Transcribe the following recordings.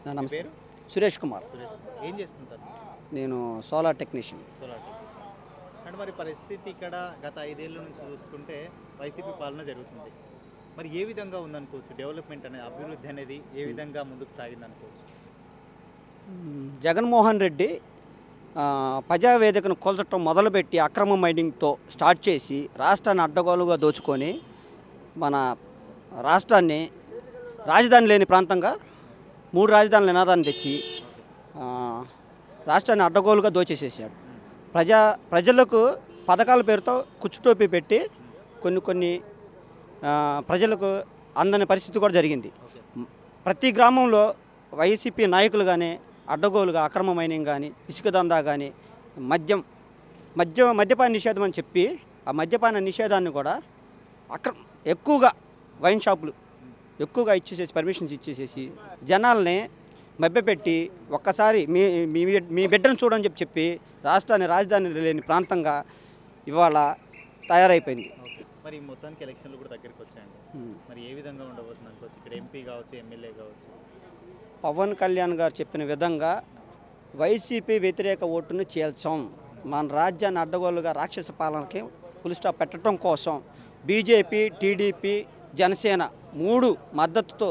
నమస్తే. పేరు సురేష్ కుమార్. ఏం చేస్తుంటారు? నేను సోలార్ టెక్నీషియన్. అంటే మరి పరిస్థితి ఇక్కడ గత 5 ఏళ్ళ నుంచి చూసుకుంటే వైసీపీ పాలన జరుగుతుంది. మరి ఏ విధంగా ఉందనుకోవచ్చు? డెవలప్మెంట్ అనేది, అభివృద్ధి అనేది ఏ విధంగా ముందుకు సాగింది అనుకోవచ్చు? జగన్మోహన్ రెడ్డి ప్రజావేదికను కూల్చడం మొదలుపెట్టి అక్రమ మైనింగ్తో స్టార్ట్ చేసి రాష్ట్రాన్ని అడ్డగోలుగా దోచుకొని మన రాష్ట్రాన్ని రాజధాని లేని ప్రాంతంగా 3 రాజధానుల నినాదాన్ని తెచ్చి రాష్ట్రాన్ని అడ్డగోలుగా దోచేసేసాడు. ప్రజలకు పథకాల పేరుతో కుచ్చుటోపీ పెట్టి కొన్ని ప్రజలకు అందని పరిస్థితి కూడా జరిగింది. ప్రతి గ్రామంలో వైసీపీ నాయకులు కానీ అడ్డగోలుగా అక్రమ మైనింగ్ కానీ, ఇసుక దందా కానీ, మద్యపాన నిషేధం అని చెప్పి ఆ మద్యపాన నిషేధాన్ని కూడా ఎక్కువగా వైన్ షాపులు ఎక్కువగా ఇచ్చేసేసి పర్మిషన్స్ ఇచ్చేసేసి జనాల్ని మభ్యపెట్టి ఒక్కసారి మీ బిడ్డను చూడని చెప్పి రాష్ట్రాన్ని రాజధాని లేని ప్రాంతంగా ఇవాళ తయారైపోయింది. మరి మొత్తానికి ఎలక్షన్లు కూడా దగ్గరికి వచ్చాయండి. మరి ఏ విధంగా ఉండబోతుంది అనుకోవచ్చు? ఇక్కడ ఎంపీ కావచ్చు, ఎమ్మెల్యే కావచ్చు. పవన్ కళ్యాణ్ గారు చెప్పిన విధంగా వైసీపీ వ్యతిరేక ఓటును చీల్చాం. మన రాజ్యాన్ని అడ్డగోలుగా రాక్షస పాలనకి ఫుల్ స్టాప్ పెట్టడం కోసం బీజేపీ, టీడీపీ, జనసేన 3 మద్దతుతో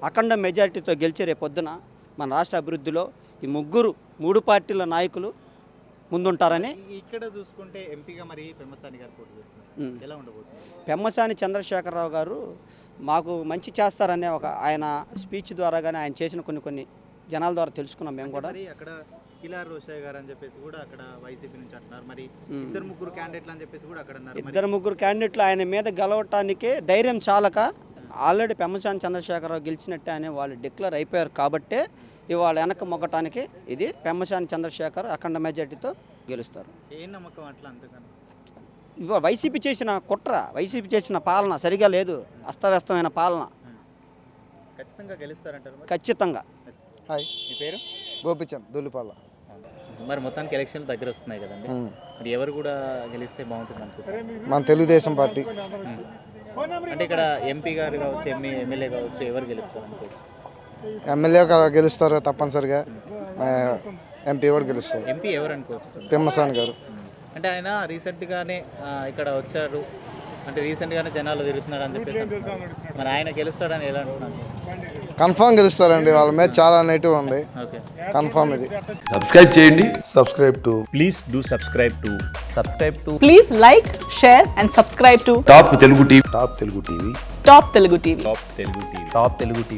అఖండ మెజారిటీతో గెలిచే రేపొద్దున మన రాష్ట్ర అభివృద్ధిలో ఈ 3 పార్టీల నాయకులు ముందుంటారని. ఇక్కడ చూసుకుంటే ఎంపీగా మరి పెమ్మసాని గారు పోటీ చేస్తున్నారు. ఎలా ఉండబోతుంది? పెమ్మసాని చంద్రశేఖరరావు గారు మాకు మంచి చేస్తారనే ఆయన స్పీచ్ ద్వారా కానీ ఆయన చేసిన కొన్ని జనాల ద్వారా తెలుసుకున్నాం మేము కూడా. అక్కడ కిలార్ రోషయ్య గారు అని చెప్పేసి కూడా అక్కడ వైసీపీ నుంచి అంటున్నారు. మరి 2-3 క్యాండిడేట్లు అని చెప్పేసి కూడా అక్కడ అన్నారు. 2-3 క్యాండిడేట్లు ఆయన మీద గెలవటానికి ధైర్యం చాలక ఆల్రెడీ పెమ్మసాని చంద్రశేఖరరావు గెలిచినట్టే అని వాళ్ళు డిక్లేర్ అయిపోయారు. కాబట్టే ఇవాళ వెనక మొగ్గటానికి ఇది పెమ్మసాని చంద్రశేఖర్ అఖండ మెజార్టీతో గెలుస్తారు. ఏం నమ్మకం అట్లా? అంతేకాని ఇవాళ వైసీపీ చేసిన కుట్ర, వైసీపీ చేసిన పాలన సరిగా లేదు, అస్తవ్యస్తమైన పాలన. ఖచ్చితంగా గెలుస్తారంటారు? ఖచ్చితంగా. హాయ్, మీ పేరు? గోపిచంద్, దొల్లిపాళ్ళ. మరి మొత్తానికి ఎలక్షన్లు దగ్గర వస్తున్నాయి కదండి. మరి ఎవరు కూడా గెలిస్తే బాగుంటుంది అనుకుంటున్నారు? మన తెలుగుదేశం పార్టీ. అంటే ఇక్కడ ఎంపీ గారు కావచ్చు, ఎమ్మెల్యే కావచ్చు, ఎవరు గెలుస్తారు అనుకోవచ్చు? ఎమ్మెల్యే గెలుస్తారు తప్పనిసరిగా, ఎంపీ కూడా గెలుస్తారు. ఎంపీ ఎవరు అనుకోవచ్చు? పెమ్మసాని గారు. అంటే ఆయన రీసెంట్గానే ఇక్కడ వచ్చారు, అంటే రీసెంట్గానే జనాలు తిరుగుతున్నారు అని చెప్పేసి మరి ఆయన గెలుస్తాడని ఎలా అంటున్నారు? కన్ఫామ్ గెలుస్తారండి, వాళ్ళ మీద చాలా నెగిటివ్ ఉంది. ఓకే, కన్ఫామ్ ఇది. సబ్స్క్రైబ్ చేయండి. subscribe to please do subscribe to Please like, share and subscribe to top Telugu TV. Top Telugu TV. Top Telugu TV. Top Telugu TV.